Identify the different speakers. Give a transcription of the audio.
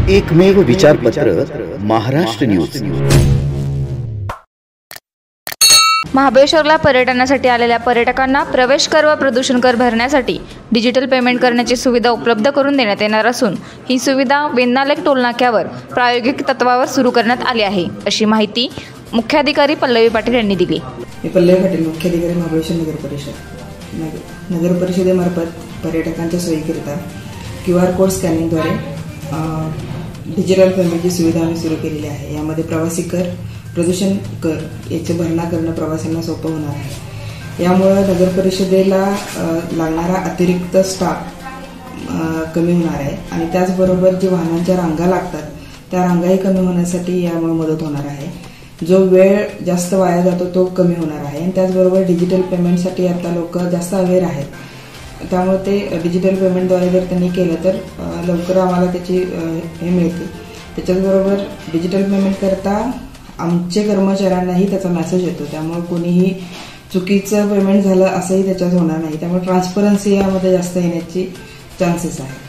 Speaker 1: एकमेव विचारपत्र महाराष्ट्र न्यूज।
Speaker 2: महाबळेश्वरला पर्यटनासाठी आलेल्या पर्यटकांना प्रवेश कर व प्रदूषण कर भरण्यासाठी डिजिटल पेमेंट करण्याची सुविधा उपलब्ध करून देण्यात येणार असून ही सुविधा वेन्नालेक टोलनाक्यावर प्रायोगिक तत्वावर सुरू करण्यात आली आहे, अशी माहिती मुख्याधिकारी पल्लवी पाटील यांनी दिली।
Speaker 3: मी पल्लवी पाटील, मुख्याधिकारी महाबळेश्वर नगर परिषद। नगर परिषदेमार्फत पर्यटकांच्या सोयीकरिता QR कोड स्कॅनिंगद्वारे डिजिटल पेमेंटची सुविधा आम्ही सुरू केलेली आहे। यामध्ये प्रवासी कर, प्रदूषण कर याची भरणा करणं प्रवाशांना सोपं होणार आहे। यामुळे नगर परिषदेला लागणारा अतिरिक्त स्टाफ कमी होणार आहे आणि त्याचबरोबर जे वाहनांच्या रांगा लागतात त्या रांगाही कमी होण्यासाठी यामुळे मदत होणार आहे। जो वेळ जास्त वाया जातो तो कमी होणार आहे आणि त्याचबरोबर डिजिटल पेमेंटसाठी आता लोक जास्त अवेअर आहेत, त्यामुळे ते डिजिटल पेमेंटद्वारे जर त्यांनी केलं तर लवकर आम्हाला त्याची हे मिळते। त्याच्याचबरोबर डिजिटल पेमेंट करता आमचे कर्मचाऱ्यांनाही त्याचा मेसेज येतो, त्यामुळे कोणीही चुकीचं पेमेंट झालं असंही त्याच्यात होणार नाही। त्यामुळे ट्रान्सपरन्सी यामध्ये जास्त येण्याची चान्सेस आहे।